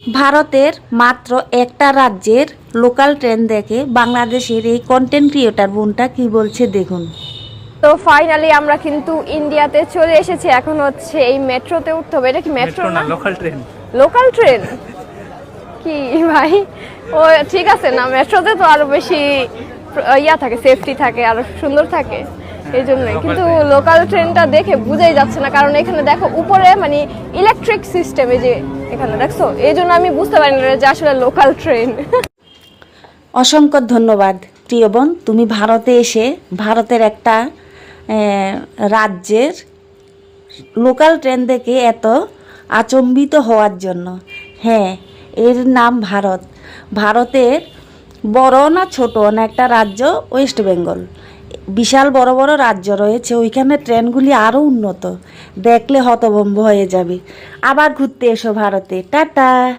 ভারতের মাত্র একটা রাজ্যের লোকাল ট্রেন দেখে বাংলাদেশের এই কন্টেন্ট ক্রিয়েটর বোনটা কি বলছে দেখুন। তো ফাইনালি আমরা কিন্তু ইন্ডিয়াতে চলে এসেছি। এখন হচ্ছে এই মেট্রোতে উঠতে হবে। এটা কি মেট্রো না, লোকাল ট্রেন? লোকাল ট্রেন কি ভাই? ও ঠিক আছে না, মেট্রোতে তো আরো বেশি ইয়া থাকে, সেফটি থাকে, আরো সুন্দর থাকে, এই জন্যই। কিন্তু লোকাল ট্রেনটা দেখে বুঝাই যাচ্ছে না, কারণ এখানে দেখো উপরে মানে ইলেকট্রিক সিস্টেম, এই যে এখানে দেখছো, এই জন্য আমি বুঝতে পারি না যে আসলে লোকাল ট্রেন। অসংখ্য ধন্যবাদ প্রিয় বোন, তুমি ভারতে এসে ভারতের একটা রাজ্যের লোকাল ট্রেন দেখে এত আচম্বিত হওয়ার জন্য। হ্যাঁ, এর নাম ভারত। ভারতের বড় না ছোট না একটা রাজ্য ওয়েস্ট বেঙ্গল, বিশাল বড় বড় রাজ্য রয়েছে, ওইখানে ট্রেনগুলি আরও উন্নত, দেখলে হতভম্ব হয়ে যাবে। আবার ঘুরতে এসো ভারতে। টাটা।